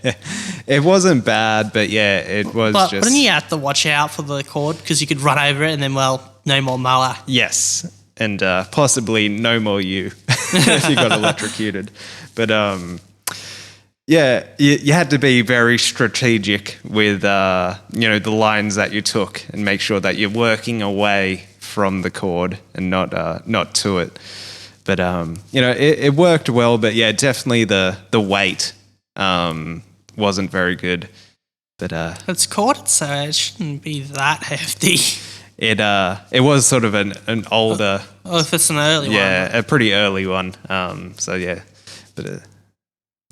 it wasn't bad, but yeah, it was But just... wouldn't you have to watch out for the cord, because you could run over it and then, no more mower. Yes, and possibly no more you if you got electrocuted. But you had to be very strategic with the lines that you took, and make sure that you're working away from the cord and not to it. But it worked well. But yeah, definitely the weight wasn't very good. But It's corded, so it shouldn't be that hefty. It was sort of an older... if it's an early one. Yeah, a pretty early one. So yeah, but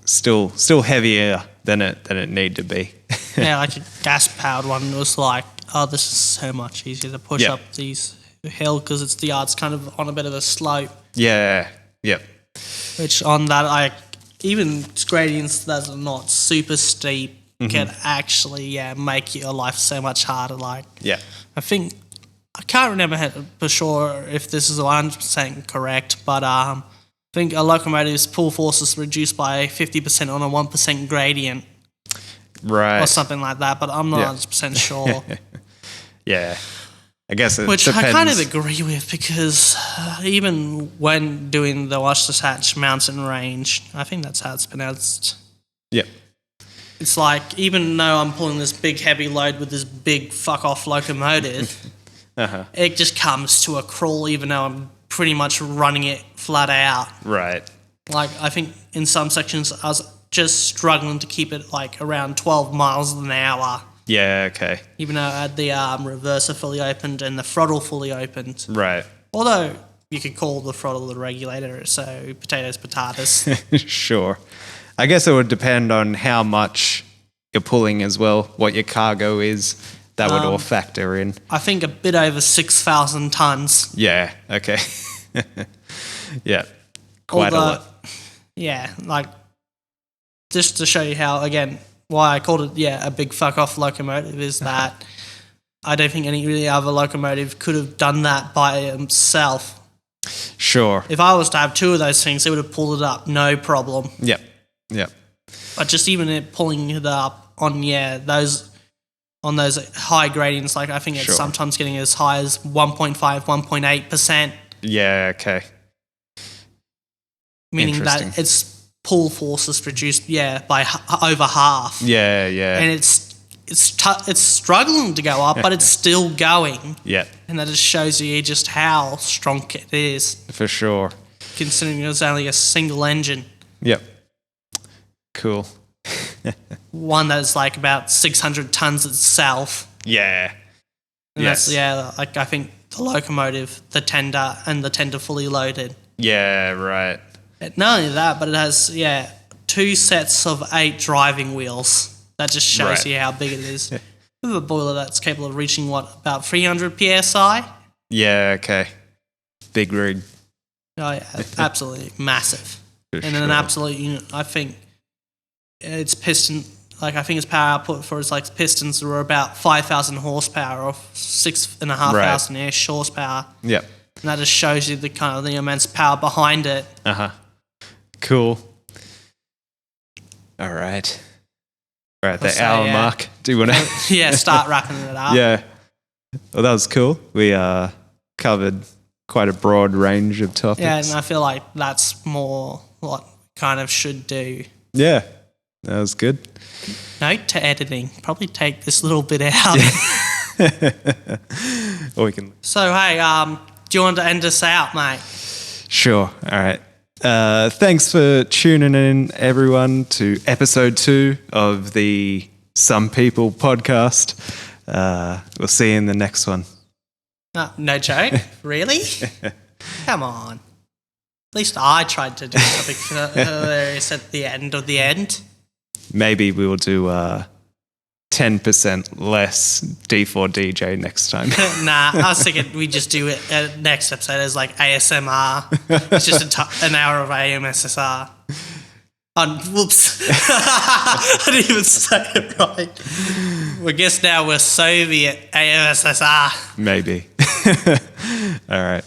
still heavier than it needed to be. Yeah, like a gas-powered one was like, this is so much easier to push up these hill, because the yard's kind of on a bit of a slope. Yeah, yep. Which on that, even gradients that are not super steep can actually make your life so much harder. I can't remember for sure if this is 100% correct, but I think a locomotive's pull force is reduced by 50% on a 1% gradient. Right. Or something like that, but I'm not 100% sure. Yeah. I guess it Which depends. I kind of agree with, because even when doing the Wasatch Mountain Range, I think that's how it's pronounced. Yep. It's like, even though I'm pulling this big heavy load with this big fuck-off locomotive, it just comes to a crawl, even though I'm pretty much running it flat out. Right. I think in some sections I was just struggling to keep it around 12 miles an hour. Yeah, okay. Even though I had the reverser fully opened and the throttle fully opened. Right. Although you could call the throttle the regulator, so potatoes. Sure. I guess it would depend on how much you're pulling as well, what your cargo is. That would all factor in. I think a bit over 6,000 tons. Yeah, okay. Yeah, quite a lot. Yeah, just to show you how, again, why I called it, a big fuck-off locomotive is that I don't think any really other locomotive could have done that by itself. Sure. If I was to have two of those things, it would have pulled it up, no problem. Yep. But just even it pulling it up on, those high gradients, I think it's sometimes getting as high as 1.5, 1.8%. Yeah, okay. Meaning that its pull force is reduced, by over half. Yeah. And it's struggling to go up, but it's still going. Yeah. And that just shows you just how strong it is. For sure. Considering it was only a single engine. Yep. Cool. One that's about 600 tons itself. Yeah. And that's, I think the locomotive, the tender fully loaded. Yeah, right. Not only that, but it has, 2 sets of 8 driving wheels. That just shows you how big it is. We have a boiler that's capable of reaching, about 300 PSI? Yeah, okay. Big rig. Oh, yeah, absolutely massive. For and an absolute unit, I think its piston like I think its power output for its like pistons were about 5,000 horsepower or 6,500 ish horsepower. Yep. And that just shows you the kind of the immense power behind it. Cool. All right. We're at the hour mark. Do you want to? Start wrapping it up. Yeah. Well, that was cool. We covered quite a broad range of topics. Yeah, and I feel like that's more what we kind of should do. Yeah, that was good. Note to editing. Probably take this little bit out. Or we can. So, hey, do you want to end us out, mate? Sure. All right. Thanks for tuning in, everyone, to episode 2 of the Some People podcast. We'll see you in the next one. No joke? Really? Come on. At least I tried to do something hilarious at the end of the end. Maybe we will do 10% less D4DJ next time. Nah, I was thinking we just do it next episode as like ASMR. It's just an hour of AMSSR. Whoops. I didn't even say it right. Well, I guess now we're Soviet AMSSR. Maybe. All right.